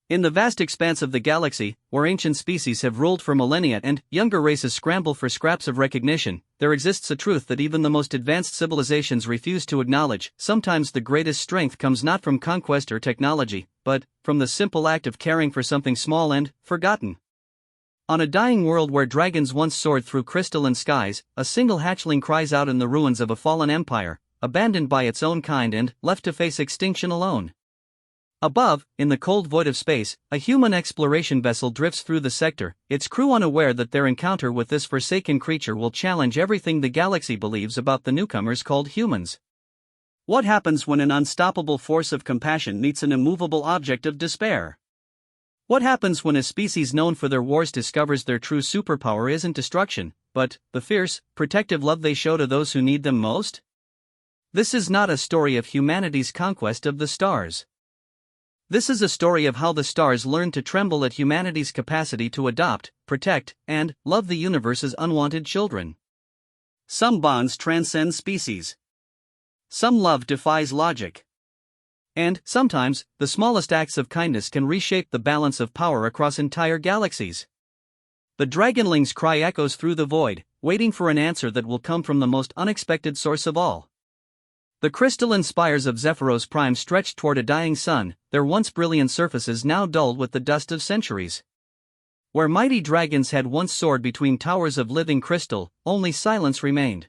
In the vast expanse of the galaxy, where ancient species have ruled for millennia and younger races scramble for scraps of recognition, there exists a truth that even the most advanced civilizations refuse to acknowledge. Sometimes the greatest strength comes not from conquest or technology, but from the simple act of caring for something small and forgotten. On a dying world where dragons once soared through crystalline skies, a single hatchling cries out in the ruins of a fallen empire, abandoned by its own kind and left to face extinction alone. Above, in the cold void of space, a human exploration vessel drifts through the sector, its crew unaware that their encounter with this forsaken creature will challenge everything the galaxy believes about the newcomers called humans. What happens when an unstoppable force of compassion meets an immovable object of despair? What happens when a species known for their wars discovers their true superpower isn't destruction, but the fierce, protective love they show to those who need them most? This is not a story of humanity's conquest of the stars. This is a story of how the stars learned to tremble at humanity's capacity to adopt, protect, and love the universe's unwanted children. Some bonds transcend species. Some love defies logic. And, sometimes, the smallest acts of kindness can reshape the balance of power across entire galaxies. The Dragonling's cry echoes through the void, waiting for an answer that will come from the most unexpected source of all. The crystalline spires of Zephyros Prime stretched toward a dying sun, their once brilliant surfaces now dulled with the dust of centuries. Where mighty dragons had once soared between towers of living crystal, only silence remained.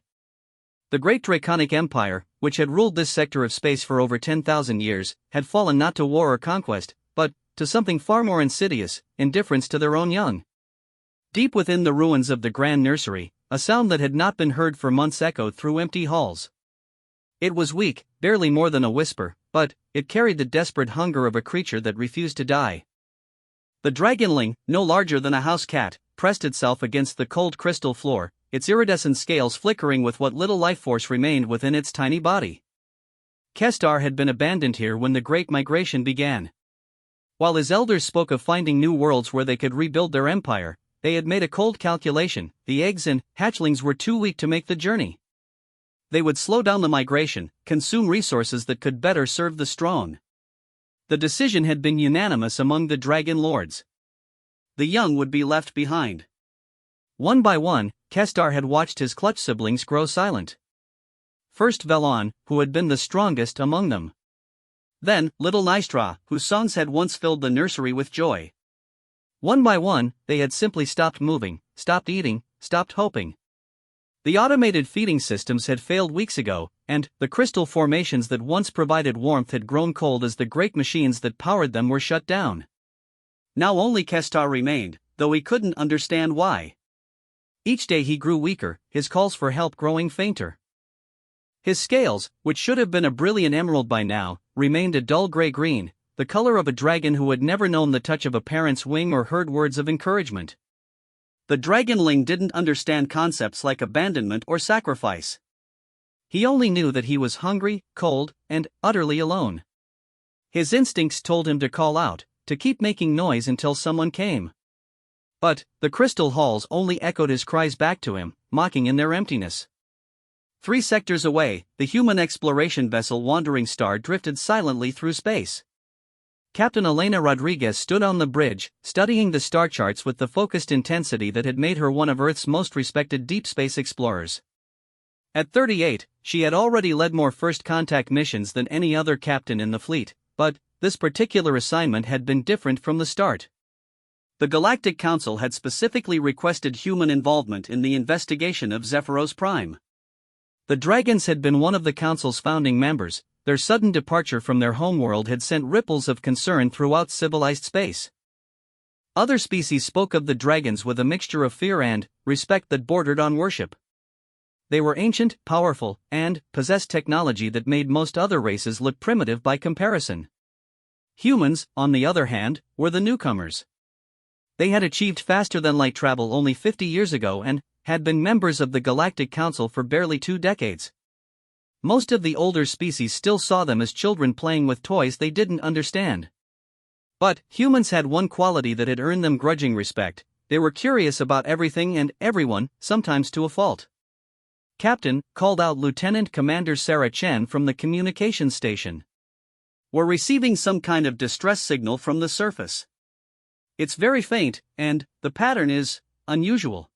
The great Draconic Empire, which had ruled this sector of space for over 10,000 years, had fallen not to war or conquest, but to something far more insidious, indifference to their own young. Deep within the ruins of the Grand Nursery, a sound that had not been heard for months echoed through empty halls. It was weak, barely more than a whisper, but it carried the desperate hunger of a creature that refused to die. The Dragonling, no larger than a house cat, pressed itself against the cold crystal floor, its iridescent scales flickering with what little life force remained within its tiny body. Kestar had been abandoned here when the Great Migration began. While his elders spoke of finding new worlds where they could rebuild their empire, they had made a cold calculation: the eggs and hatchlings were too weak to make the journey. They would slow down the migration, consume resources that could better serve the strong. The decision had been unanimous among the Dragon Lords. The young would be left behind. One by one, Kestar had watched his clutch siblings grow silent. First Velon, who had been the strongest among them. Then, little Nystra, whose songs had once filled the nursery with joy. One by one, they had simply stopped moving, stopped eating, stopped hoping. The automated feeding systems had failed weeks ago, and the crystal formations that once provided warmth had grown cold as the great machines that powered them were shut down. Now only Kestar remained, though he couldn't understand why. Each day he grew weaker, his calls for help growing fainter. His scales, which should have been a brilliant emerald by now, remained a dull gray-green, the color of a dragon who had never known the touch of a parent's wing or heard words of encouragement. The Dragonling didn't understand concepts like abandonment or sacrifice. He only knew that he was hungry, cold, and utterly alone. His instincts told him to call out, to keep making noise until someone came. But the crystal halls only echoed his cries back to him, mocking in their emptiness. 3 sectors away, the human exploration vessel Wandering Star drifted silently through space. Captain Elena Rodriguez stood on the bridge, studying the star charts with the focused intensity that had made her one of Earth's most respected deep space explorers. At 38, she had already led more first-contact missions than any other captain in the fleet, but this particular assignment had been different from the start. The Galactic Council had specifically requested human involvement in the investigation of Zephyros Prime. The Dragons had been one of the Council's founding members. Their sudden departure from their homeworld had sent ripples of concern throughout civilized space. Other species spoke of the dragons with a mixture of fear and respect that bordered on worship. They were ancient, powerful, and possessed technology that made most other races look primitive by comparison. Humans, on the other hand, were the newcomers. They had achieved faster-than-light travel only 50 years ago and had been members of the Galactic Council for barely 2 decades. Most of the older species still saw them as children playing with toys they didn't understand. But humans had one quality that had earned them grudging respect: they were curious about everything and everyone, sometimes to a fault. "Captain," called out Lieutenant Commander Sarah Chen from the communications station. We're receiving some kind of distress signal from the surface. It's very faint, and the pattern is unusual.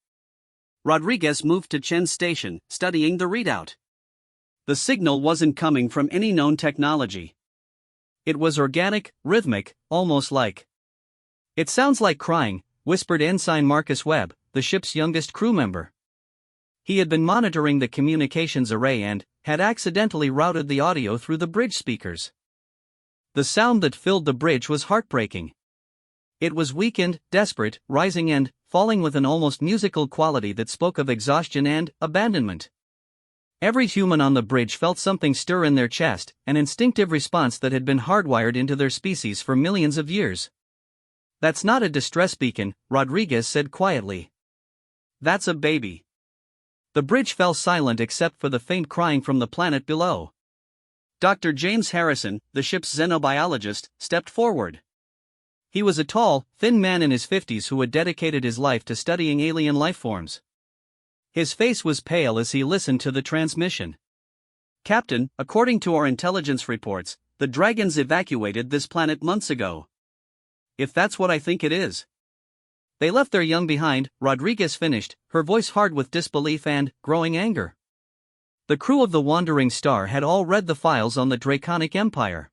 Rodriguez moved to Chen's station, studying the readout. The signal wasn't coming from any known technology. It was organic, rhythmic, almost like. It sounds like crying, whispered Ensign Marcus Webb, the ship's youngest crew member. He had been monitoring the communications array and had accidentally routed the audio through the bridge speakers. The sound that filled the bridge was heartbreaking. It was weakened, desperate, rising and falling with an almost musical quality that spoke of exhaustion and abandonment. Every human on the bridge felt something stir in their chest, an instinctive response that had been hardwired into their species for millions of years. "That's not a distress beacon," Rodriguez said quietly. "That's a baby." The bridge fell silent except for the faint crying from the planet below. Dr. James Harrison, the ship's xenobiologist, stepped forward. He was a tall, thin man in his 50s who had dedicated his life to studying alien lifeforms. His face was pale as he listened to the transmission. "Captain, according to our intelligence reports, the dragons evacuated this planet months ago. If that's what I think it is. They left their young behind," Rodriguez finished, her voice hard with disbelief and growing anger. The crew of the Wandering Star had all read the files on the Draconic Empire.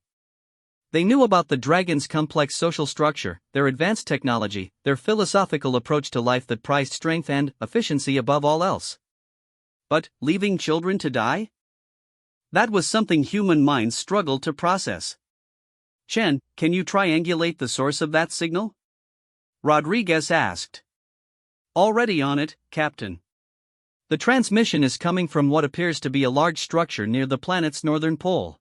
They knew about the dragons' complex social structure, their advanced technology, their philosophical approach to life that prized strength and efficiency above all else. But leaving children to die? That was something human minds struggled to process. "Chen, can you triangulate the source of that signal?" Rodriguez asked. "Already on it, Captain. The transmission is coming from what appears to be a large structure near the planet's northern pole.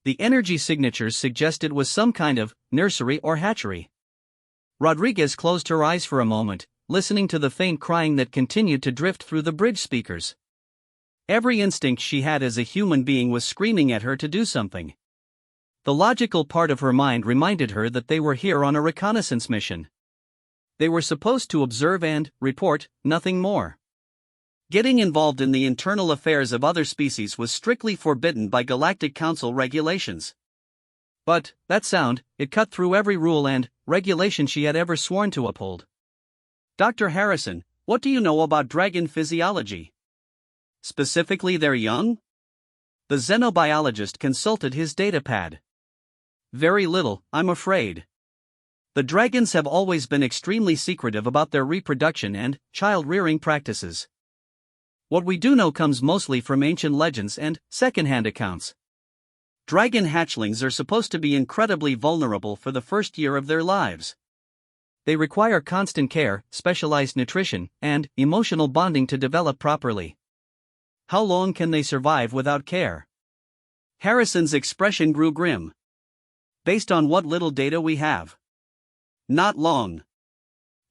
The energy signatures suggest it was some kind of nursery or hatchery." Rodriguez closed her eyes for a moment, listening to the faint crying that continued to drift through the bridge speakers. Every instinct she had as a human being was screaming at her to do something. The logical part of her mind reminded her that they were here on a reconnaissance mission. They were supposed to observe and report, nothing more. Getting involved in the internal affairs of other species was strictly forbidden by Galactic Council regulations. But that sound, it cut through every rule and regulation she had ever sworn to uphold. "Dr. Harrison, what do you know about dragon physiology? Specifically their young?" The xenobiologist consulted his datapad. "Very little, I'm afraid. The dragons have always been extremely secretive about their reproduction and child-rearing practices. What we do know comes mostly from ancient legends and second-hand accounts. Dragon hatchlings are supposed to be incredibly vulnerable for the first year of their lives. They require constant care, specialized nutrition, and emotional bonding to develop properly. How long can they survive without care?" Harrison's expression grew grim. "Based on what little data we have. Not long.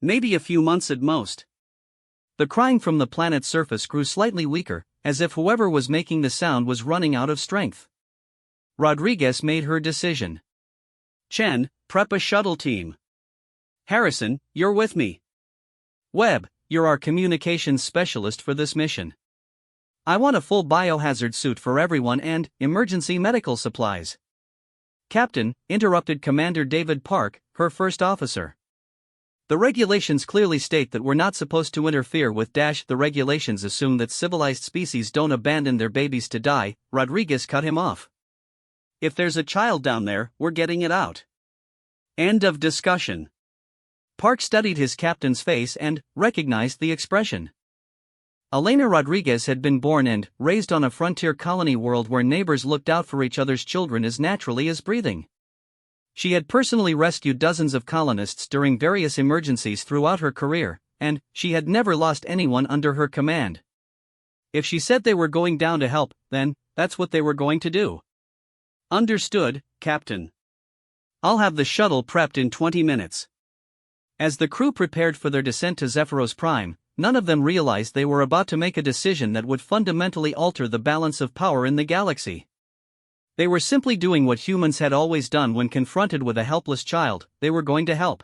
Maybe a few months at most." The crying from the planet's surface grew slightly weaker, as if whoever was making the sound was running out of strength. Rodriguez made her decision. "Chen, prep a shuttle team. Harrison, you're with me. Webb, you're our communications specialist for this mission. I want a full biohazard suit for everyone and emergency medical supplies." "Captain," interrupted Commander David Park, her first officer. "The regulations clearly state that we're not supposed to interfere with the regulations assume that civilized species don't abandon their babies to die," Rodriguez cut him off. "If there's a child down there, we're getting it out. End of discussion." Park studied his captain's face and recognized the expression. Elena Rodriguez had been born and raised on a frontier colony world where neighbors looked out for each other's children as naturally as breathing. She had personally rescued dozens of colonists during various emergencies throughout her career, and she had never lost anyone under her command. If she said they were going down to help, then that's what they were going to do. "Understood, Captain. I'll have the shuttle prepped in 20 minutes." As the crew prepared for their descent to Zephyros Prime, none of them realized they were about to make a decision that would fundamentally alter the balance of power in the galaxy. They were simply doing what humans had always done when confronted with a helpless child: they were going to help.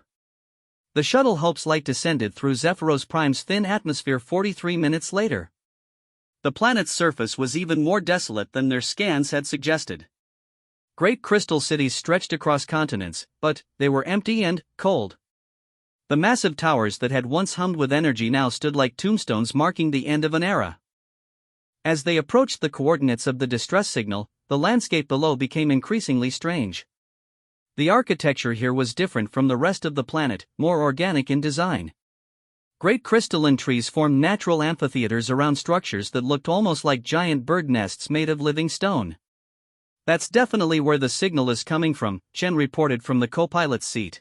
The shuttle Hope's light descended through Zephyros Prime's thin atmosphere 43 minutes later. The planet's surface was even more desolate than their scans had suggested. Great crystal cities stretched across continents, but they were empty and cold. The massive towers that had once hummed with energy now stood like tombstones marking the end of an era. As they approached the coordinates of the distress signal, the landscape below became increasingly strange. The architecture here was different from the rest of the planet, more organic in design. Great crystalline trees formed natural amphitheaters around structures that looked almost like giant bird nests made of living stone. "That's definitely where the signal is coming from," Chen reported from the co-pilot's seat.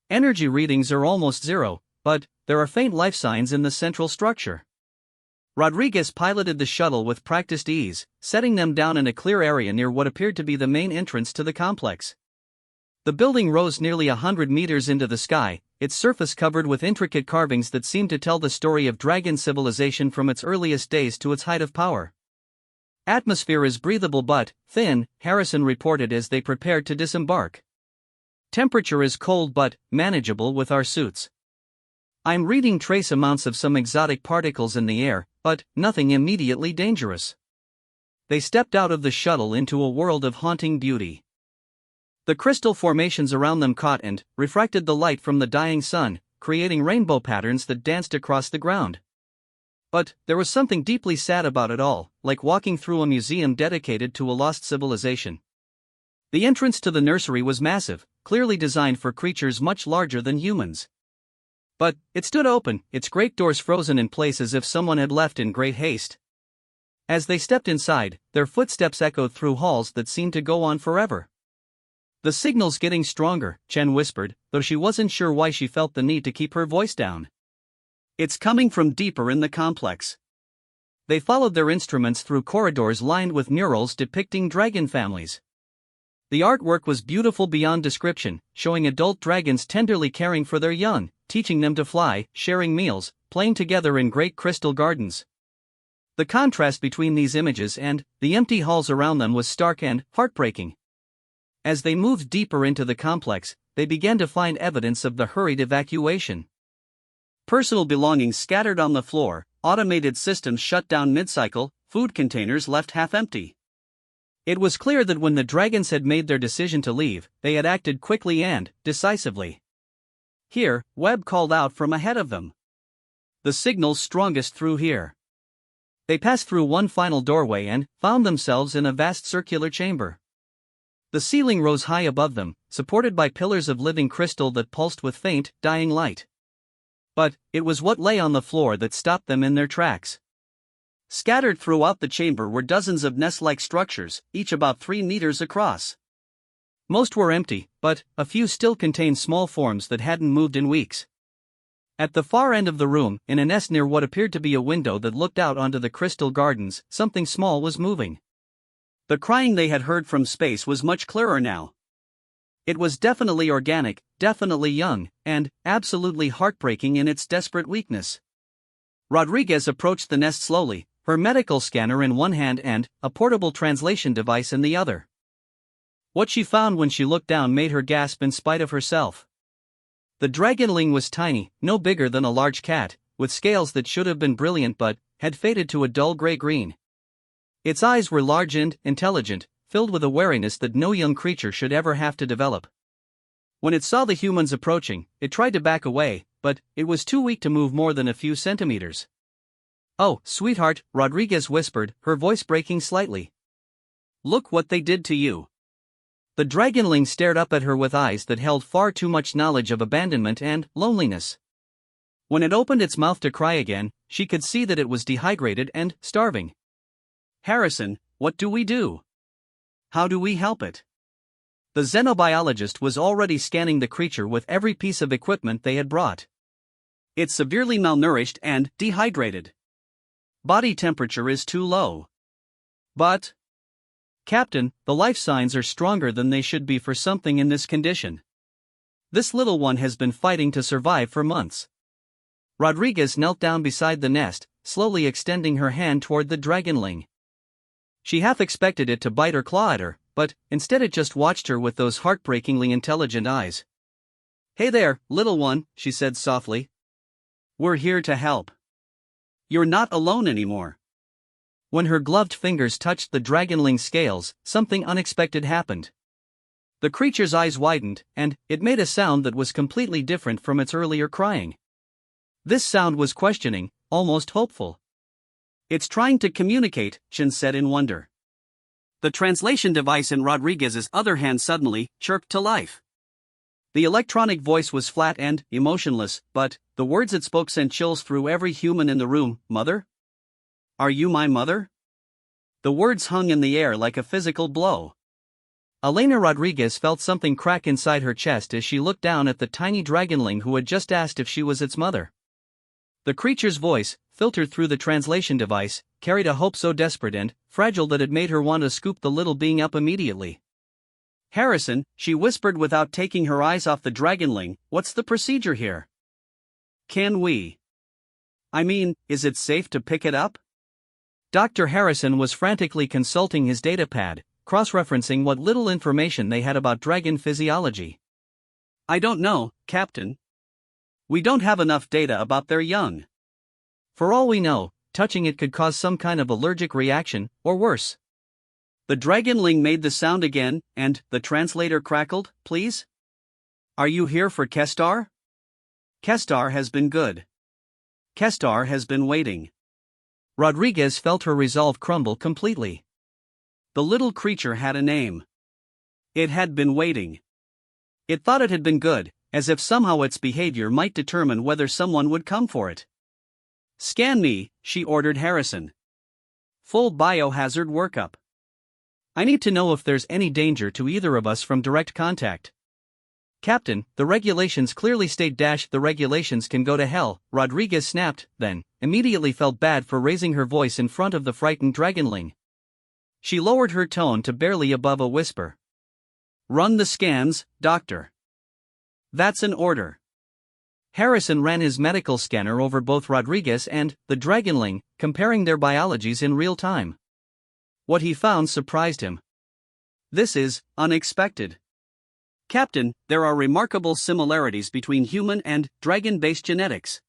"Energy readings are almost zero, but there are faint life signs in the central structure." Rodriguez piloted the shuttle with practiced ease, setting them down in a clear area near what appeared to be the main entrance to the complex. The building rose nearly 100 meters into the sky, its surface covered with intricate carvings that seemed to tell the story of dragon civilization from its earliest days to its height of power. "Atmosphere is breathable but thin," Harrison reported as they prepared to disembark. "Temperature is cold but manageable with our suits. I'm reading trace amounts of some exotic particles in the air, but nothing immediately dangerous." They stepped out of the shuttle into a world of haunting beauty. The crystal formations around them caught and refracted the light from the dying sun, creating rainbow patterns that danced across the ground. But there was something deeply sad about it all, like walking through a museum dedicated to a lost civilization. The entrance to the nursery was massive, clearly designed for creatures much larger than humans. But it stood open, its great doors frozen in place as if someone had left in great haste. As they stepped inside, their footsteps echoed through halls that seemed to go on forever. "The signal's getting stronger," Chen whispered, though she wasn't sure why she felt the need to keep her voice down. "It's coming from deeper in the complex." They followed their instruments through corridors lined with murals depicting dragon families. The artwork was beautiful beyond description, showing adult dragons tenderly caring for their young, teaching them to fly, sharing meals, playing together in great crystal gardens. The contrast between these images and the empty halls around them was stark and heartbreaking. As they moved deeper into the complex, they began to find evidence of the hurried evacuation. Personal belongings scattered on the floor, automated systems shut down mid-cycle, food containers left half-empty. It was clear that when the dragons had made their decision to leave, they had acted quickly and decisively. "Here," Webb called out from ahead of them. "The signal's strongest through here." They passed through one final doorway and found themselves in a vast circular chamber. The ceiling rose high above them, supported by pillars of living crystal that pulsed with faint, dying light. But it was what lay on the floor that stopped them in their tracks. Scattered throughout the chamber were dozens of nest-like structures, each about 3 meters across. Most were empty, but a few still contained small forms that hadn't moved in weeks. At the far end of the room, in a nest near what appeared to be a window that looked out onto the crystal gardens, something small was moving. The crying they had heard from space was much clearer now. It was definitely organic, definitely young, and absolutely heartbreaking in its desperate weakness. Rodriguez approached the nest slowly, her medical scanner in one hand and a portable translation device in the other. What she found when she looked down made her gasp in spite of herself. The dragonling was tiny, no bigger than a large cat, with scales that should have been brilliant but had faded to a dull gray-green. Its eyes were large and intelligent, filled with a wariness that no young creature should ever have to develop. When it saw the humans approaching, it tried to back away, but it was too weak to move more than a few centimeters. "Oh, sweetheart," Rodriguez whispered, her voice breaking slightly. "Look what they did to you." The dragonling stared up at her with eyes that held far too much knowledge of abandonment and loneliness. When it opened its mouth to cry again, she could see that it was dehydrated and starving. "Harrison, what do we do? How do we help it?" The xenobiologist was already scanning the creature with every piece of equipment they had brought. "It's severely malnourished and dehydrated. Body temperature is too low. But, Captain, the life signs are stronger than they should be for something in this condition. This little one has been fighting to survive for months." Rodriguez knelt down beside the nest, slowly extending her hand toward the dragonling. She half expected it to bite or claw at her, but instead it just watched her with those heartbreakingly intelligent eyes. "Hey there, little one," she said softly. "We're here to help. You're not alone anymore." When her gloved fingers touched the dragonling scales, something unexpected happened. The creature's eyes widened, and it made a sound that was completely different from its earlier crying. This sound was questioning, almost hopeful. "It's trying to communicate," Shin said in wonder. The translation device in Rodriguez's other hand suddenly chirped to life. The electronic voice was flat and emotionless, but the words it spoke sent chills through every human in the room. "Mother? Are you my mother?" The words hung in the air like a physical blow. Elena Rodriguez felt something crack inside her chest as she looked down at the tiny dragonling who had just asked if she was its mother. The creature's voice, filtered through the translation device, carried a hope so desperate and fragile that it made her want to scoop the little being up immediately. "Harrison," she whispered without taking her eyes off the dragonling, "what's the procedure here? Can we? I mean, is it safe to pick it up?" Dr. Harrison was frantically consulting his datapad, cross-referencing what little information they had about dragon physiology. "I don't know, Captain. We don't have enough data about their young. For all we know, touching it could cause some kind of allergic reaction, or worse." The dragonling made the sound again, and the translator crackled, "Please? Are you here for Kestar? Kestar has been good. Kestar has been waiting." Rodriguez felt her resolve crumble completely. The little creature had a name. It had been waiting. It thought it had been good, as if somehow its behavior might determine whether someone would come for it. "Scan me," she ordered Harrison. "Full biohazard workup. I need to know if there's any danger to either of us from direct contact." "Captain, the regulations clearly state the regulations can go to hell," Rodriguez snapped, then immediately felt bad for raising her voice in front of the frightened dragonling. She lowered her tone to barely above a whisper. "Run the scans, Doctor." "That's an order." Harrison ran his medical scanner over both Rodriguez and the dragonling, comparing their biologies in real time. What he found surprised him. "This is unexpected. Captain, there are remarkable similarities between human and dragon-based genetics.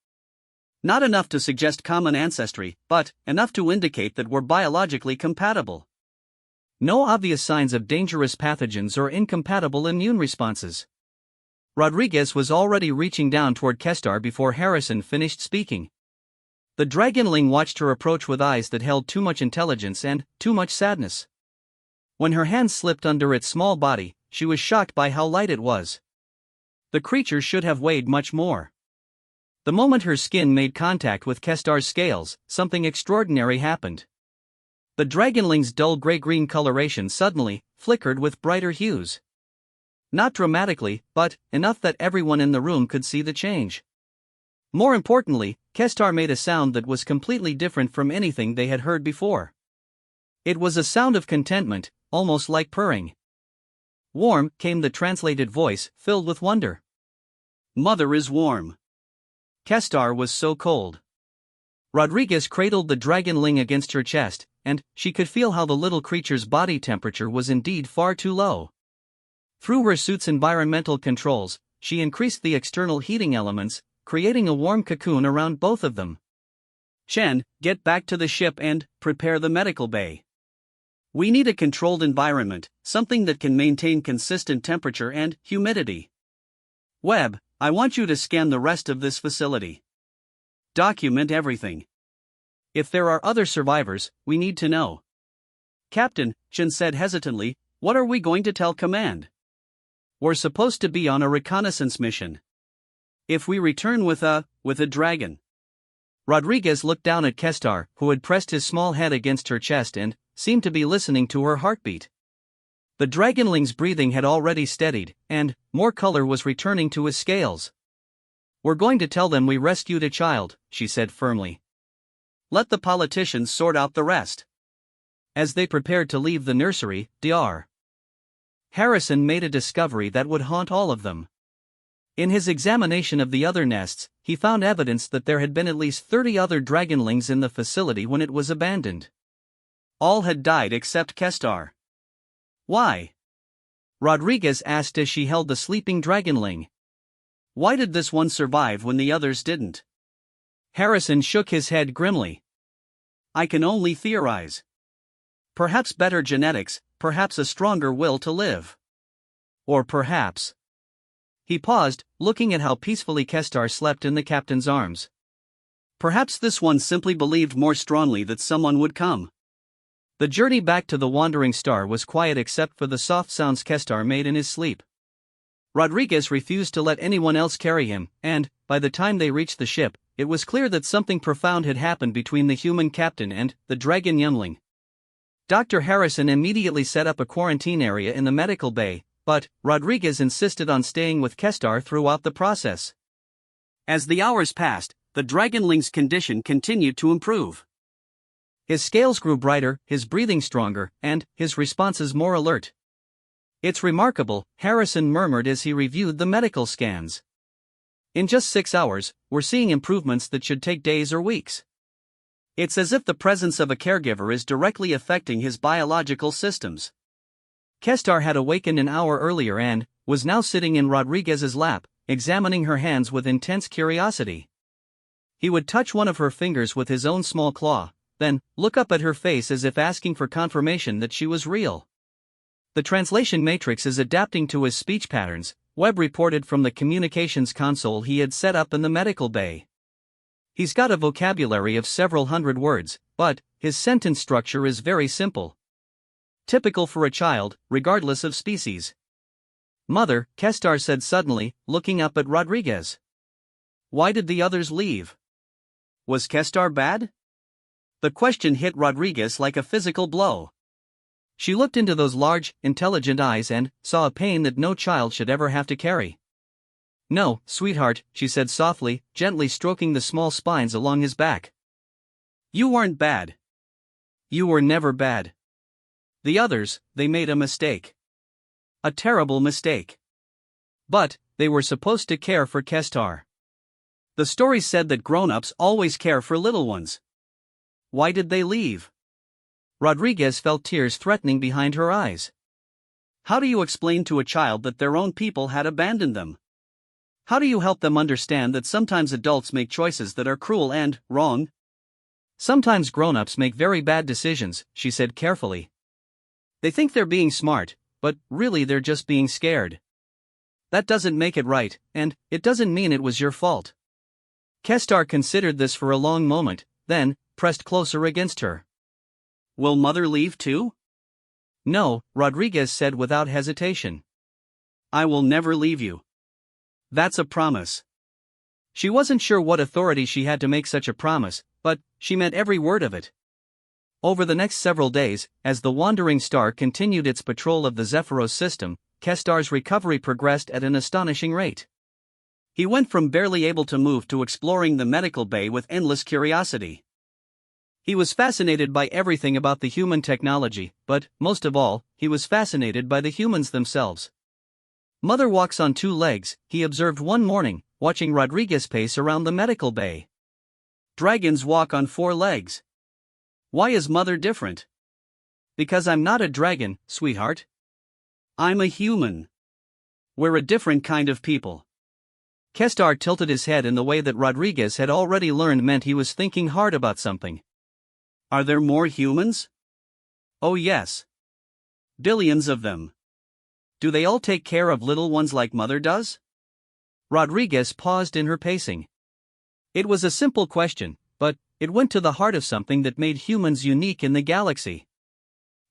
Not enough to suggest common ancestry, but enough to indicate that we're biologically compatible. No obvious signs of dangerous pathogens or incompatible immune responses." Rodriguez was already reaching down toward Kestar before Harrison finished speaking. The dragonling watched her approach with eyes that held too much intelligence and too much sadness. When her hand slipped under its small body, she was shocked by how light it was. The creature should have weighed much more. The moment her skin made contact with Kestar's scales, something extraordinary happened. The dragonling's dull gray-green coloration suddenly flickered with brighter hues. Not dramatically, but enough that everyone in the room could see the change. More importantly, Kestar made a sound that was completely different from anything they had heard before. It was a sound of contentment, almost like purring. "Warm," came the translated voice, filled with wonder. "Mother is warm. Kestar was so cold." Rodriguez cradled the dragonling against her chest, and she could feel how the little creature's body temperature was indeed far too low. Through her suit's environmental controls, she increased the external heating elements, creating a warm cocoon around both of them. "Chen, get back to the ship and prepare the medical bay. We need a controlled environment, something that can maintain consistent temperature and humidity. Webb, I want you to scan the rest of this facility. Document everything. If there are other survivors, we need to know." "Captain," Chen said hesitantly, "what are we going to tell command? We're supposed to be on a reconnaissance mission. If we return with a dragon." Rodriguez looked down at Kestar, who had pressed his small head against her chest and seemed to be listening to her heartbeat. The dragonling's breathing had already steadied, and more color was returning to his scales. "We're going to tell them we rescued a child," she said firmly. "Let the politicians sort out the rest." As they prepared to leave the nursery, Dr. Harrison made a discovery that would haunt all of them. In his examination of the other nests, he found evidence that there had been at least 30 other dragonlings in the facility when it was abandoned. All had died except Kestar. "Why?" Rodriguez asked as she held the sleeping dragonling. "Why did this one survive when the others didn't?" Harrison shook his head grimly. I can only theorize. Perhaps better genetics, perhaps a stronger will to live. Or perhaps. He paused, looking at how peacefully Kestar slept in the captain's arms. Perhaps this one simply believed more strongly that someone would come. The journey back to the wandering star was quiet except for the soft sounds Kestar made in his sleep. Rodriguez refused to let anyone else carry him, and, by the time they reached the ship, it was clear that something profound had happened between the human captain and the dragon youngling. Dr. Harrison immediately set up a quarantine area in the medical bay, but Rodriguez insisted on staying with Kestar throughout the process. As the hours passed, the dragonling's condition continued to improve. His scales grew brighter, his breathing stronger, and his responses more alert. It's remarkable, Harrison murmured as he reviewed the medical scans. In just 6 hours, we're seeing improvements that should take days or weeks. It's as if the presence of a caregiver is directly affecting his biological systems. Kestar had awakened an hour earlier and was now sitting in Rodriguez's lap, examining her hands with intense curiosity. He would touch one of her fingers with his own small claw, then look up at her face as if asking for confirmation that she was real. The translation matrix is adapting to his speech patterns, Webb reported from the communications console he had set up in the medical bay. He's got a vocabulary of several hundred words, but his sentence structure is very simple. Typical for a child, regardless of species. Mother, Kestar said suddenly, looking up at Rodriguez. Why did the others leave? Was Kestar bad? The question hit Rodriguez like a physical blow. She looked into those large, intelligent eyes and saw a pain that no child should ever have to carry. No, sweetheart, she said softly, gently stroking the small spines along his back. You weren't bad. You were never bad. The others, they made a mistake. A terrible mistake. But they were supposed to care for Kestar. The story said that grown-ups always care for little ones. Why did they leave? Rodriguez felt tears threatening behind her eyes. How do you explain to a child that their own people had abandoned them? How do you help them understand that sometimes adults make choices that are cruel and wrong? Sometimes grown-ups make very bad decisions, she said carefully. They think they're being smart, but really they're just being scared. That doesn't make it right, and it doesn't mean it was your fault. Kestar considered this for a long moment, then pressed closer against her. Will Mother leave too? No, Rodriguez said without hesitation. I will never leave you. That's a promise. She wasn't sure what authority she had to make such a promise, but she meant every word of it. Over the next several days, as the wandering star continued its patrol of the Zephyros system, Kestar's recovery progressed at an astonishing rate. He went from barely able to move to exploring the medical bay with endless curiosity. He was fascinated by everything about the human technology, but, most of all, he was fascinated by the humans themselves. Mother walks on 2 legs, he observed one morning, watching Rodriguez pace around the medical bay. Dragons walk on 4 legs. Why is Mother different? Because I'm not a dragon, sweetheart. I'm a human. We're a different kind of people. Kestar tilted his head in the way that Rodriguez had already learned meant he was thinking hard about something. Are there more humans? Oh yes. Billions of them. Do they all take care of little ones like Mother does? Rodriguez paused in her pacing. It was a simple question, but it went to the heart of something that made humans unique in the galaxy.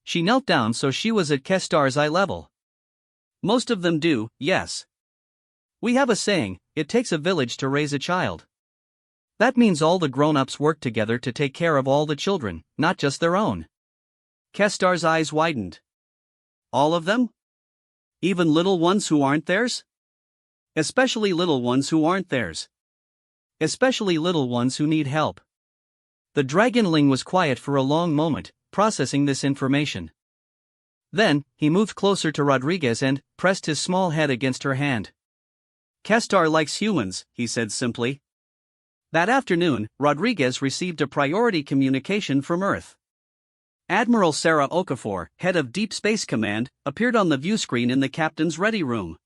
She knelt down so she was at Kestar's eye level. Most of them do, yes. We have a saying, it takes a village to raise a child. That means all the grown-ups work together to take care of all the children, not just their own. Kestar's eyes widened. All of them? Even little ones who aren't theirs? Especially little ones who aren't theirs. Especially little ones who need help. The dragonling was quiet for a long moment, processing this information. Then, he moved closer to Rodriguez and pressed his small head against her hand. Kestar likes humans, he said simply. That afternoon, Rodriguez received a priority communication from Earth. Admiral Sarah Okafor, head of Deep Space Command, appeared on the view screen in the captain's ready room.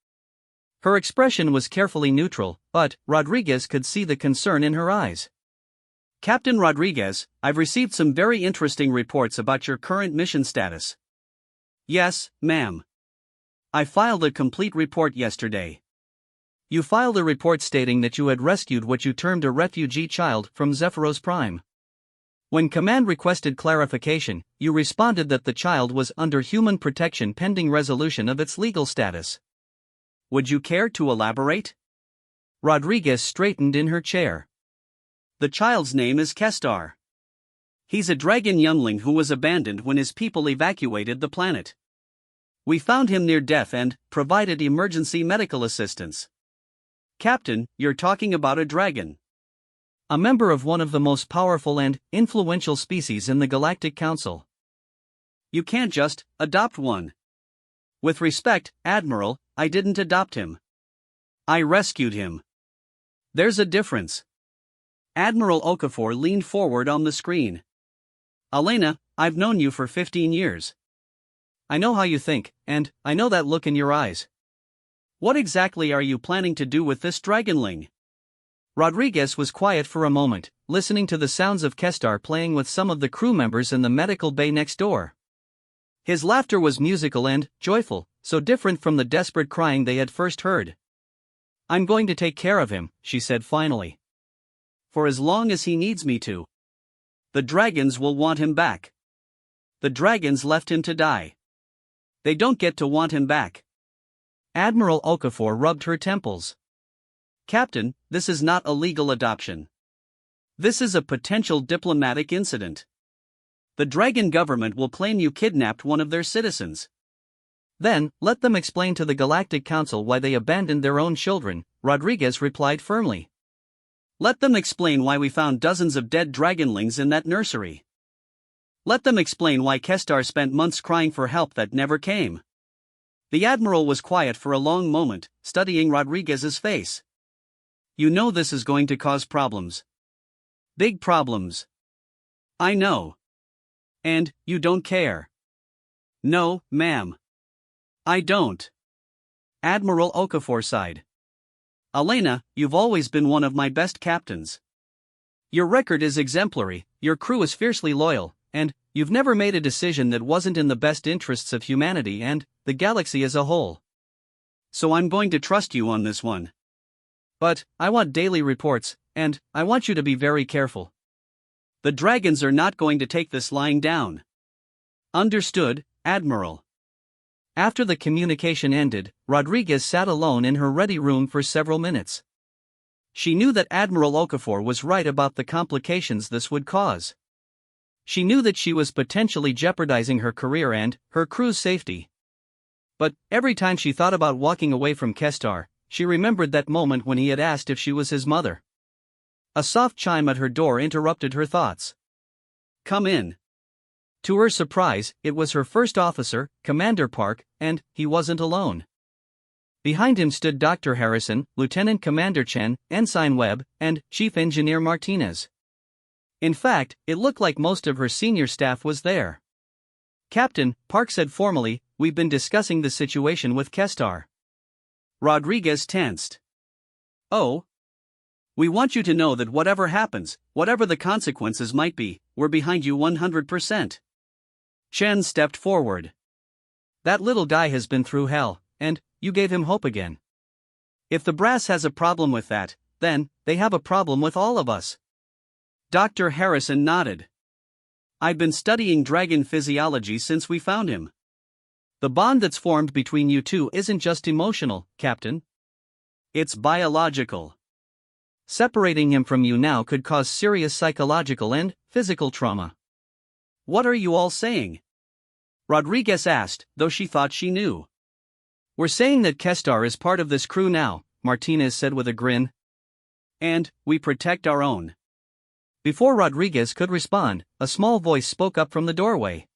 Her expression was carefully neutral, but Rodriguez could see the concern in her eyes. Captain Rodriguez, I've received some very interesting reports about your current mission status. Yes, ma'am. I filed a complete report yesterday. You filed a report stating that you had rescued what you termed a refugee child from Zephyros Prime. When Command requested clarification, you responded that the child was under human protection pending resolution of its legal status. Would you care to elaborate? Rodriguez straightened in her chair. The child's name is Kestar. He's a dragon youngling who was abandoned when his people evacuated the planet. We found him near death and provided emergency medical assistance. Captain, you're talking about a dragon. A member of one of the most powerful and influential species in the Galactic Council. You can't just adopt one. With respect, Admiral, I didn't adopt him. I rescued him. There's a difference. Admiral Okafor leaned forward on the screen. Elena, I've known you for 15 years. I know how you think, and I know that look in your eyes. What exactly are you planning to do with this dragonling? Rodriguez was quiet for a moment, listening to the sounds of Kestar playing with some of the crew members in the medical bay next door. His laughter was musical and joyful, so different from the desperate crying they had first heard. I'm going to take care of him, she said finally. For as long as he needs me to. The dragons will want him back. The dragons left him to die. They don't get to want him back. Admiral Okafor rubbed her temples. Captain, this is not a legal adoption. This is a potential diplomatic incident. The dragon government will claim you kidnapped one of their citizens. Then, let them explain to the Galactic Council why they abandoned their own children, Rodriguez replied firmly. Let them explain why we found dozens of dead dragonlings in that nursery. Let them explain why Kestar spent months crying for help that never came. The Admiral was quiet for a long moment, studying Rodriguez's face. You know this is going to cause problems. Big problems. I know. And, you don't care. No, ma'am. I don't. Admiral Okafor sighed. Elena, you've always been one of my best captains. Your record is exemplary, your crew is fiercely loyal, and you've never made a decision that wasn't in the best interests of humanity and the galaxy as a whole. So I'm going to trust you on this one. But I want daily reports, and I want you to be very careful. The dragons are not going to take this lying down. Understood, Admiral. After the communication ended, Rodriguez sat alone in her ready room for several minutes. She knew that Admiral Okafor was right about the complications this would cause. She knew that she was potentially jeopardizing her career and her crew's safety. But every time she thought about walking away from Kestar, she remembered that moment when he had asked if she was his mother. A soft chime at her door interrupted her thoughts. Come in. To her surprise, it was her first officer, Commander Park, and he wasn't alone. Behind him stood Dr. Harrison, Lieutenant Commander Chen, Ensign Webb, and Chief Engineer Martinez. In fact, it looked like most of her senior staff was there. Captain, Park said formally, we've been discussing the situation with Kestar. Rodriguez tensed. Oh? We want you to know that whatever happens, whatever the consequences might be, we're behind you 100%. Chen stepped forward. That little guy has been through hell, and you gave him hope again. If the brass has a problem with that, then they have a problem with all of us. Dr. Harrison nodded. I've been studying dragon physiology since we found him. The bond that's formed between you two isn't just emotional, Captain. It's biological. Separating him from you now could cause serious psychological and physical trauma. What are you all saying? Rodriguez asked, though she thought she knew. We're saying that Kestar is part of this crew now, Martinez said with a grin. And we protect our own. Before Rodriguez could respond, a small voice spoke up from the doorway.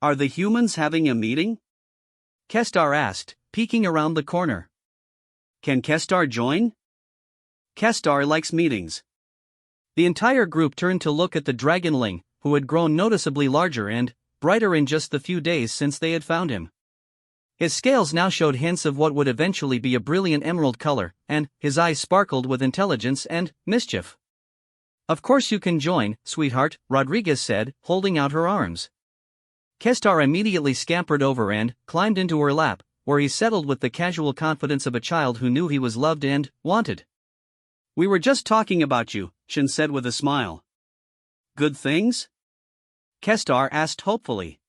Are the humans having a meeting? Kestar asked, peeking around the corner. Can Kestar join? Kestar likes meetings. The entire group turned to look at the dragonling, who had grown noticeably larger and brighter in just the few days since they had found him. His scales now showed hints of what would eventually be a brilliant emerald color, and his eyes sparkled with intelligence and mischief. Of course you can join, sweetheart, Rodriguez said, holding out her arms. Kestar immediately scampered over and climbed into her lap, where he settled with the casual confidence of a child who knew he was loved and wanted. We were just talking about you, Chen said with a smile. Good things? Kestar asked hopefully.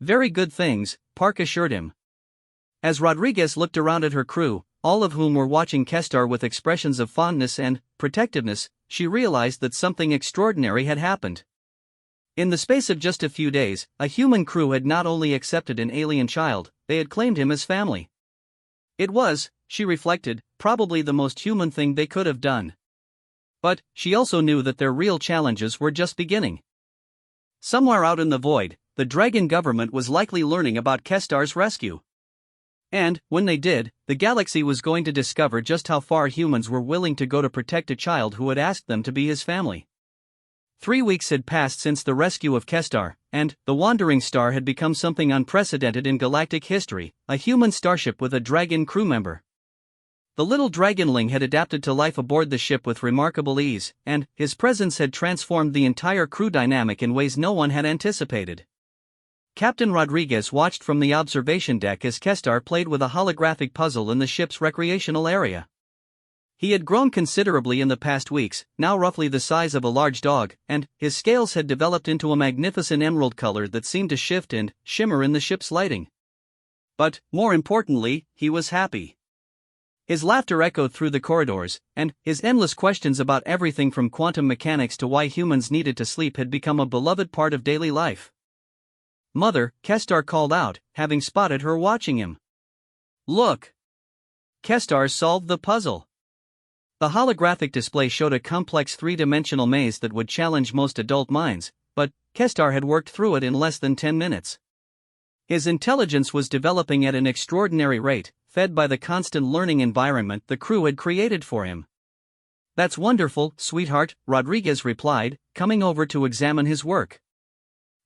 Very good things, Park assured him. As Rodriguez looked around at her crew, all of whom were watching Kestar with expressions of fondness and protectiveness, she realized that something extraordinary had happened. In the space of just a few days, a human crew had not only accepted an alien child, they had claimed him as family. It was, she reflected, probably the most human thing they could have done. But she also knew that their real challenges were just beginning. Somewhere out in the void, the Dragon government was likely learning about Kestar's rescue. And, when they did, the galaxy was going to discover just how far humans were willing to go to protect a child who had asked them to be his family. 3 weeks had passed since the rescue of Kestar, and the Wandering Star had become something unprecedented in galactic history, a human starship with a dragon crew member. The little Dragonling had adapted to life aboard the ship with remarkable ease, and his presence had transformed the entire crew dynamic in ways no one had anticipated. Captain Rodriguez watched from the observation deck as Kestar played with a holographic puzzle in the ship's recreational area. He had grown considerably in the past weeks, now roughly the size of a large dog, and his scales had developed into a magnificent emerald color that seemed to shift and shimmer in the ship's lighting. But, more importantly, he was happy. His laughter echoed through the corridors, and his endless questions about everything from quantum mechanics to why humans needed to sleep had become a beloved part of daily life. Mother, Kestar called out, having spotted her watching him. Look! Kestar solved the puzzle. The holographic display showed a complex three-dimensional maze that would challenge most adult minds, but Kestar had worked through it in less than 10 minutes. His intelligence was developing at an extraordinary rate, fed by the constant learning environment the crew had created for him. That's wonderful, sweetheart, Rodriguez replied, coming over to examine his work.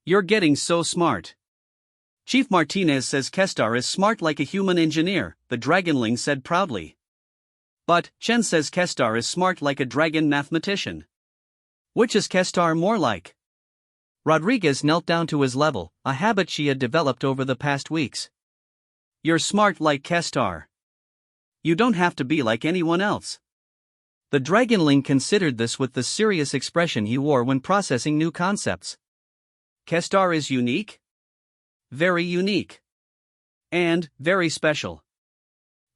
You're getting so smart. Chief Martinez says Kestar is smart like a human engineer, the Dragonling said proudly. But Chen says Kestar is smart like a dragon mathematician. Which is Kestar more like? Rodriguez knelt down to his level, a habit she had developed over the past weeks. You're smart like Kestar. You don't have to be like anyone else. The Dragonling considered this with the serious expression he wore when processing new concepts. Kestar is unique? Very unique. And very special.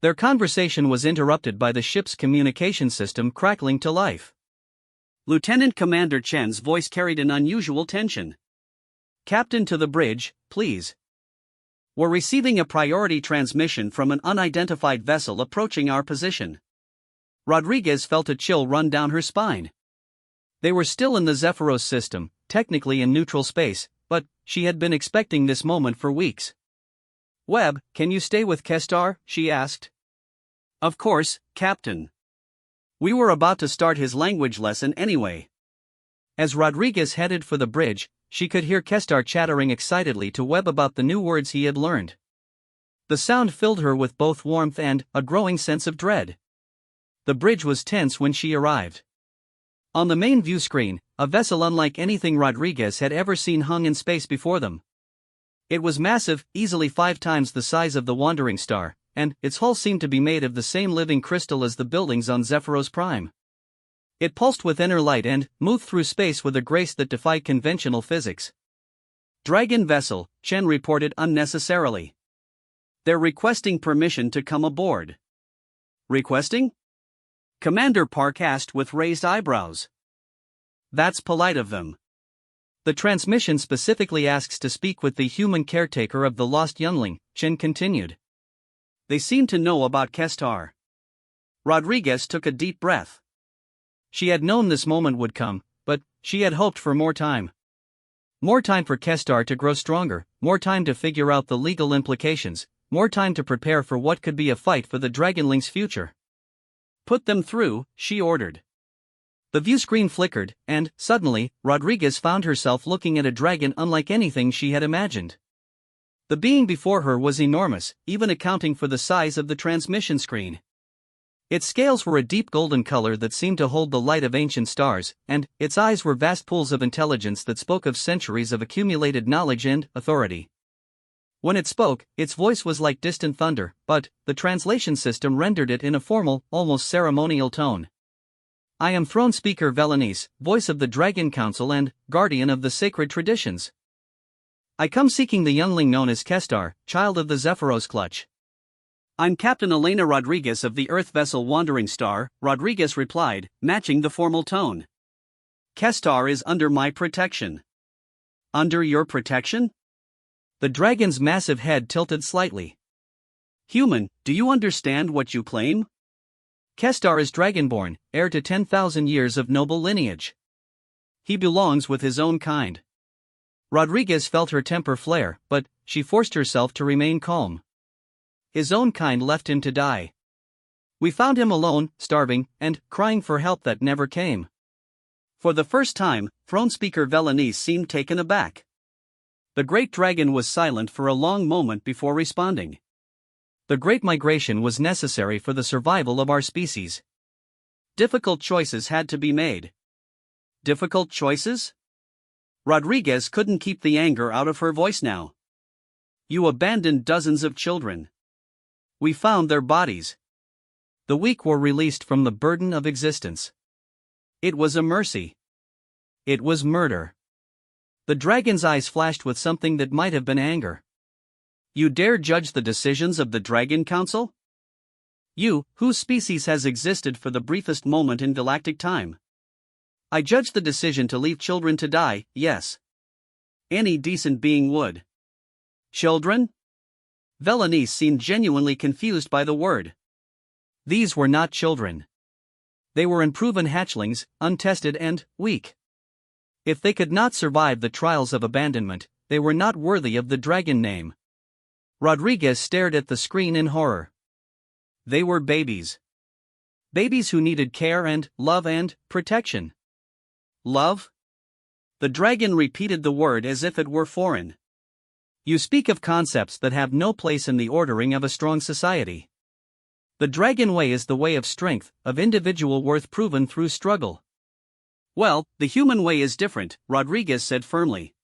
Their conversation was interrupted by the ship's communication system crackling to life. Lieutenant Commander Chen's voice carried an unusual tension. Captain to the bridge, please. We're receiving a priority transmission from an unidentified vessel approaching our position. Rodriguez felt a chill run down her spine. They were still in the Zephyros system, technically in neutral space, but she had been expecting this moment for weeks. Webb, can you stay with Kestar? She asked. Of course, Captain. We were about to start his language lesson anyway. As Rodriguez headed for the bridge, she could hear Kestar chattering excitedly to Webb about the new words he had learned. The sound filled her with both warmth and a growing sense of dread. The bridge was tense when she arrived. On the main view screen, a vessel unlike anything Rodriguez had ever seen hung in space before them. It was massive, easily 5 times the size of the Wandering Star, and its hull seemed to be made of the same living crystal as the buildings on Zephyros Prime. It pulsed with inner light and moved through space with a grace that defied conventional physics. Dragon vessel, Chen reported unnecessarily. They're requesting permission to come aboard. Requesting? Commander Park asked with raised eyebrows. That's polite of them. The transmission specifically asks to speak with the human caretaker of the lost youngling, Chen continued. They seem to know about Kestar. Rodriguez took a deep breath. She had known this moment would come, but she had hoped for more time. More time for Kestar to grow stronger, more time to figure out the legal implications, more time to prepare for what could be a fight for the Dragonling's future. Put them through, she ordered. The view screen flickered, and, suddenly, Rodriguez found herself looking at a dragon unlike anything she had imagined. The being before her was enormous, even accounting for the size of the transmission screen. Its scales were a deep golden color that seemed to hold the light of ancient stars, and its eyes were vast pools of intelligence that spoke of centuries of accumulated knowledge and authority. When it spoke, its voice was like distant thunder, but the translation system rendered it in a formal, almost ceremonial tone. I am throne speaker Velanice, voice of the Dragon Council and guardian of the sacred traditions. I come seeking the youngling known as Kestar, child of the Zephyros clutch. I'm Captain Elena Rodriguez of the Earth vessel Wandering Star, Rodriguez replied, matching the formal tone. Kestar is under my protection. Under your protection? The dragon's massive head tilted slightly. Human, do you understand what you claim? Kestar is dragonborn, heir to 10,000 years of noble lineage. He belongs with his own kind. Rodriguez felt her temper flare, but she forced herself to remain calm. His own kind left him to die. We found him alone, starving, and crying for help that never came. For the first time, throne speaker Velanice seemed taken aback. The great dragon was silent for a long moment before responding. The great migration was necessary for the survival of our species. Difficult choices had to be made. Difficult choices? Rodriguez couldn't keep the anger out of her voice now. You abandoned dozens of children. We found their bodies. The weak were released from the burden of existence. It was a mercy. It was murder. The dragon's eyes flashed with something that might have been anger. You dare judge the decisions of the Dragon Council? You, whose species has existed for the briefest moment in galactic time. I judge the decision to leave children to die, yes. Any decent being would. Children? Velanice seemed genuinely confused by the word. These were not children. They were unproven hatchlings, untested and weak. If they could not survive the trials of abandonment, they were not worthy of the dragon name. Rodriguez stared at the screen in horror. They were babies. Babies who needed care and love and protection. Love? The dragon repeated the word as if it were foreign. You speak of concepts that have no place in the ordering of a strong society. The dragon way is the way of strength, of individual worth proven through struggle. Well, the human way is different, Rodriguez said firmly.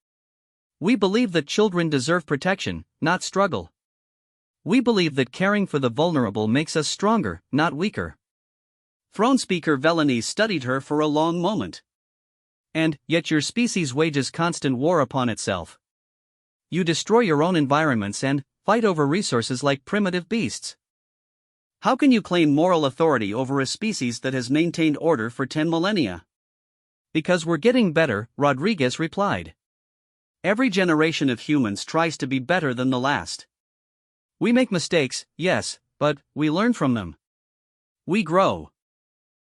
We believe that children deserve protection, not struggle. We believe that caring for the vulnerable makes us stronger, not weaker. Throne speaker Velanice studied her for a long moment. And yet your species wages constant war upon itself. You destroy your own environments and fight over resources like primitive beasts. How can you claim moral authority over a species that has maintained order for 10 millennia? Because we're getting better, Rodriguez replied. Every generation of humans tries to be better than the last. We make mistakes, yes, but we learn from them. We grow.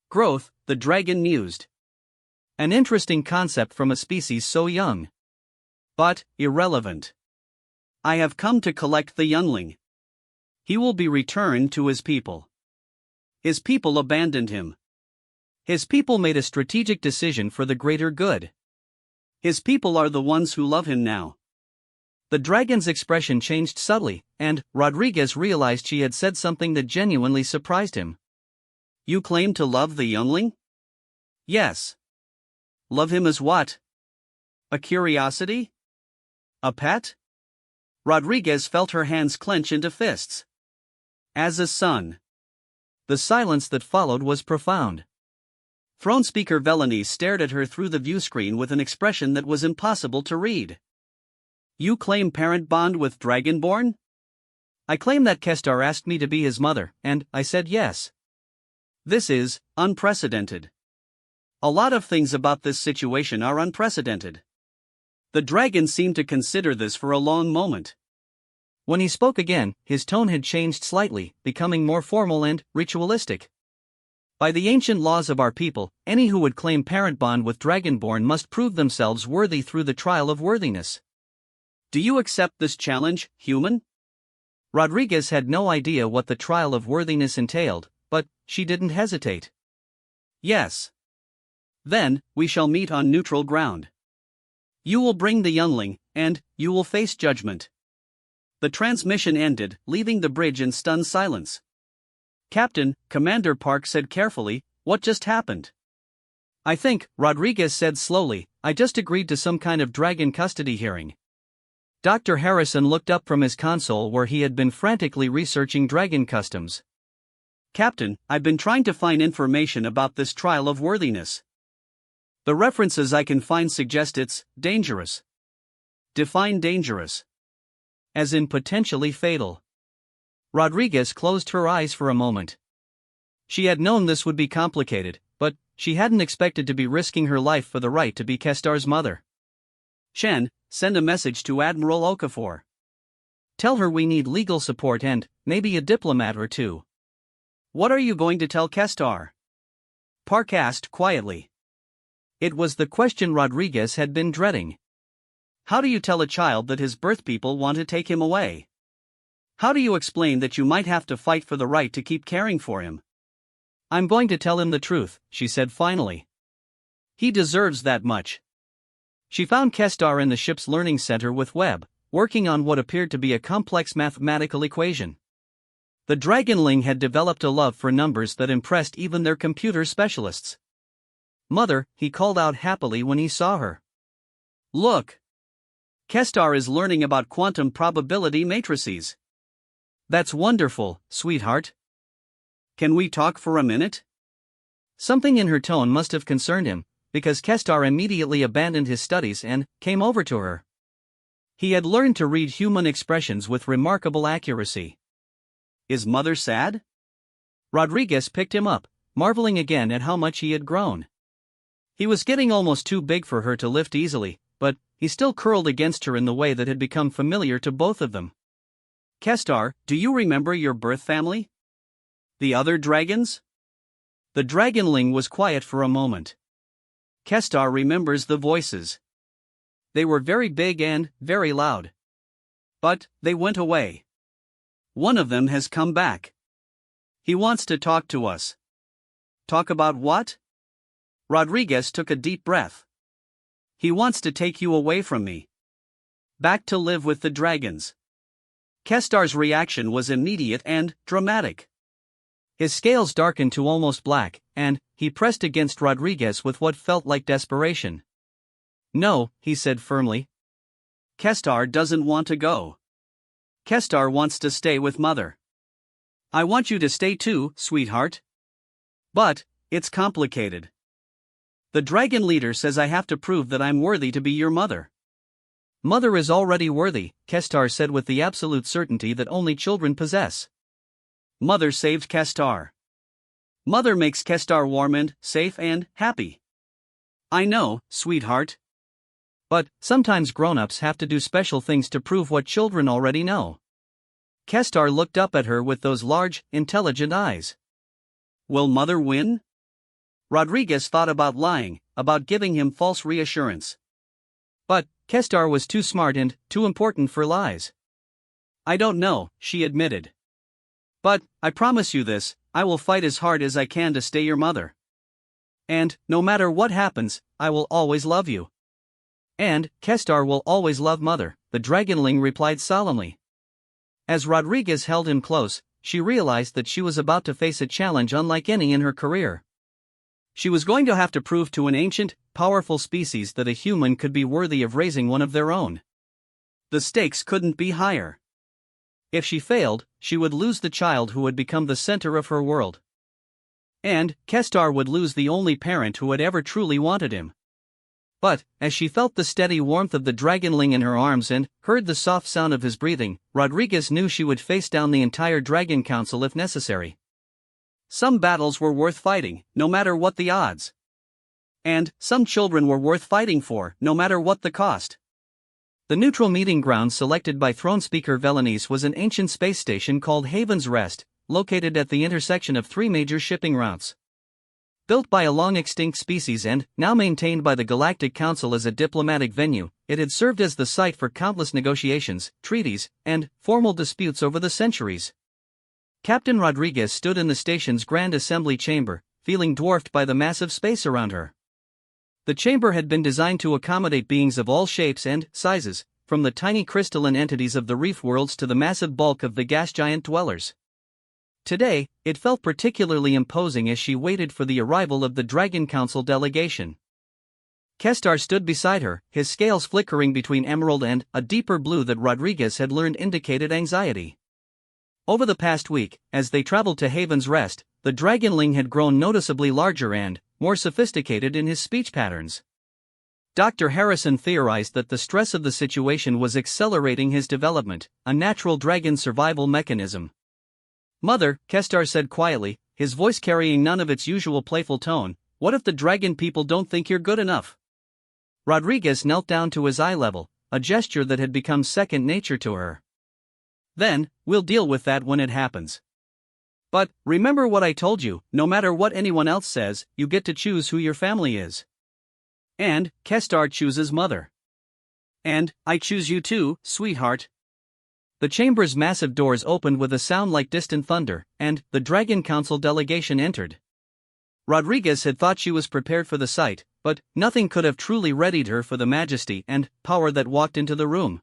Growth, the dragon mused. An interesting concept from a species so young. But irrelevant. I have come to collect the youngling. He will be returned to his people. His people abandoned him. His people made a strategic decision for the greater good. His people are the ones who love him now. The dragon's expression changed subtly, and Rodriguez realized she had said something that genuinely surprised him. You claim to love the youngling? Yes. Love him as what? A curiosity? A pet? Rodriguez felt her hands clench into fists. As a son. The silence that followed was profound. Throne speaker Velanice stared at her through the viewscreen with an expression that was impossible to read. You claim parent bond with Dragonborn? I claim that Kestar asked me to be his mother, and I said yes. This is unprecedented. A lot of things about this situation are unprecedented. The dragon seemed to consider this for a long moment. When he spoke again, his tone had changed slightly, becoming more formal and ritualistic. By the ancient laws of our people, any who would claim parent bond with Dragonborn must prove themselves worthy through the trial of worthiness. Do you accept this challenge, human? Rodriguez had no idea what the trial of worthiness entailed, but she didn't hesitate. Yes. Then, we shall meet on neutral ground. You will bring the youngling, and you will face judgment. The transmission ended, leaving the bridge in stunned silence. "Captain," Commander Park said carefully, "what just happened?" "I think," Rodriguez said slowly, "I just agreed to some kind of dragon custody hearing." Dr. Harrison looked up from his console where he had been frantically researching dragon customs. "Captain, I've been trying to find information about this trial of worthiness. The references I can find suggest it's dangerous." "Define dangerous." "As in potentially fatal." Rodriguez closed her eyes for a moment. She had known this would be complicated, but she hadn't expected to be risking her life for the right to be Kestar's mother. "Chen, send a message to Admiral Okafor. Tell her we need legal support and maybe a diplomat or two." "What are you going to tell Kestar?" Park asked quietly. It was the question Rodriguez had been dreading. How do you tell a child that his birth people want to take him away? How do you explain that you might have to fight for the right to keep caring for him? "I'm going to tell him the truth," she said finally. "He deserves that much." She found Kestar in the ship's learning center with Webb, working on what appeared to be a complex mathematical equation. The Dragonling had developed a love for numbers that impressed even their computer specialists. "Mother," he called out happily when he saw her. "Look! Kestar is learning about quantum probability matrices." "That's wonderful, sweetheart. Can we talk for a minute?" Something in her tone must have concerned him, because Kestar immediately abandoned his studies and came over to her. He had learned to read human expressions with remarkable accuracy. "Is Mother sad?" Rodriguez picked him up, marveling again at how much he had grown. He was getting almost too big for her to lift easily, but he still curled against her in the way that had become familiar to both of them. "Kestar, do you remember your birth family? The other dragons?" The Dragonling was quiet for a moment. "Kestar remembers the voices. They were very big and very loud. But they went away. One of them has come back. He wants to talk to us." "Talk about what?" Rodriguez took a deep breath. "He wants to take you away from me. Back to live with the dragons." Kestar's reaction was immediate and dramatic. His scales darkened to almost black, and he pressed against Rodriguez with what felt like desperation. "No," he said firmly. "Kestar doesn't want to go. Kestar wants to stay with Mother." "I want you to stay too, sweetheart. But it's complicated. The dragon leader says I have to prove that I'm worthy to be your mother." "Mother is already worthy," Kestar said with the absolute certainty that only children possess. "Mother saved Kestar. Mother makes Kestar warm and safe and happy." "I know, sweetheart. But sometimes grown-ups have to do special things to prove what children already know." Kestar looked up at her with those large, intelligent eyes. "Will Mother win?" Rodriguez thought about lying, about giving him false reassurance. But Kestar was too smart and too important for lies. "I don't know," she admitted. "But I promise you this, I will fight as hard as I can to stay your mother. And no matter what happens, I will always love you." "And Kestar will always love Mother," the Dragonling replied solemnly. As Rodriguez held him close, she realized that she was about to face a challenge unlike any in her career. She was going to have to prove to an ancient, powerful species that a human could be worthy of raising one of their own. The stakes couldn't be higher. If she failed, she would lose the child who had become the center of her world. And Kestar would lose the only parent who had ever truly wanted him. But, as she felt the steady warmth of the Dragonling in her arms and heard the soft sound of his breathing, Rodriguez knew she would face down the entire Dragon Council if necessary. Some battles were worth fighting, no matter what the odds. And some children were worth fighting for, no matter what the cost. The neutral meeting ground selected by Throne Speaker Velanese was an ancient space station called Haven's Rest, located at the intersection of three major shipping routes. Built by a long-extinct species and now maintained by the Galactic Council as a diplomatic venue, it had served as the site for countless negotiations, treaties, and formal disputes over the centuries. Captain Rodriguez stood in the station's grand assembly chamber, feeling dwarfed by the massive space around her. The chamber had been designed to accommodate beings of all shapes and sizes, from the tiny crystalline entities of the reef worlds to the massive bulk of the gas giant dwellers. Today, it felt particularly imposing as she waited for the arrival of the Dragon Council delegation. Kestar stood beside her, his scales flickering between emerald and a deeper blue that Rodriguez had learned indicated anxiety. Over the past week, as they traveled to Haven's Rest, the Dragonling had grown noticeably larger and more sophisticated in his speech patterns. Dr. Harrison theorized that the stress of the situation was accelerating his development, a natural dragon survival mechanism. "Mother," Kestar said quietly, his voice carrying none of its usual playful tone, "what if the dragon people don't think you're good enough?" Rodriguez knelt down to his eye level, a gesture that had become second nature to her. "Then, we'll deal with that when it happens. But, remember what I told you, no matter what anyone else says, you get to choose who your family is. And, Kestar chooses mother. And, I choose you too, sweetheart." The chamber's massive doors opened with a sound like distant thunder, and the Dragon Council delegation entered. Rodriguez had thought she was prepared for the sight, but nothing could have truly readied her for the majesty and power that walked into the room.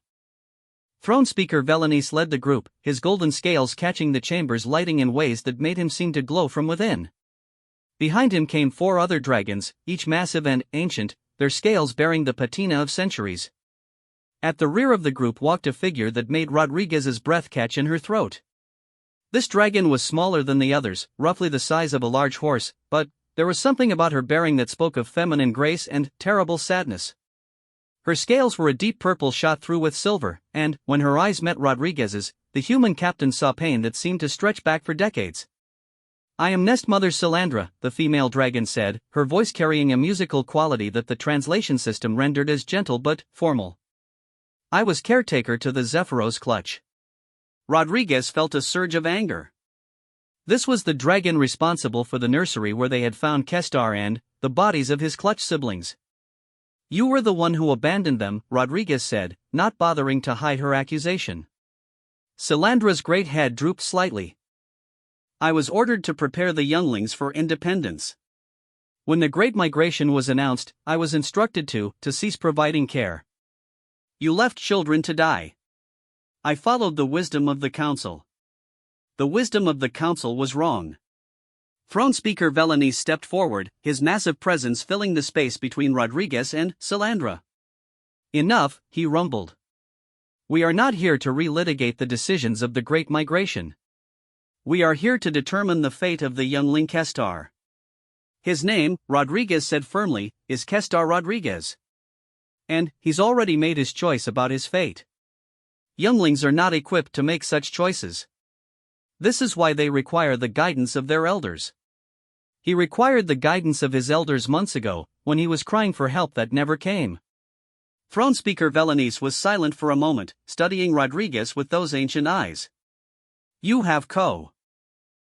Throne Speaker Velanese led the group, his golden scales catching the chamber's lighting in ways that made him seem to glow from within. Behind him came 4 other dragons, each massive and ancient, their scales bearing the patina of centuries. At the rear of the group walked a figure that made Rodriguez's breath catch in her throat. This dragon was smaller than the others, roughly the size of a large horse, but there was something about her bearing that spoke of feminine grace and terrible sadness. Her scales were a deep purple shot through with silver, and, when her eyes met Rodriguez's, the human captain saw pain that seemed to stretch back for decades. "I am Nest Mother Salandra," the female dragon said, her voice carrying a musical quality that the translation system rendered as gentle but formal. "I was caretaker to the Zephyros clutch." Rodriguez felt a surge of anger. This was the dragon responsible for the nursery where they had found Kestar and the bodies of his clutch siblings. "You were the one who abandoned them," Rodriguez said, not bothering to hide her accusation. Salandra's great head drooped slightly. "I was ordered to prepare the younglings for independence. When the Great Migration was announced, I was instructed to cease providing care. You left children to die. I followed the wisdom of the council. The wisdom of the council was wrong." Throne Speaker Velanese stepped forward, his massive presence filling the space between Rodriguez and Salandra. "Enough," he rumbled. "We are not here to relitigate the decisions of the Great Migration. We are here to determine the fate of the youngling Kestar. His name," Rodriguez said firmly, "is Kestar Rodriguez. And he's already made his choice about his fate. Younglings are not equipped to make such choices. This is why they require the guidance of their elders. He required the guidance of his elders months ago, when he was crying for help that never came." Throne Speaker Velanese was silent for a moment, studying Rodriguez with those ancient eyes. "You have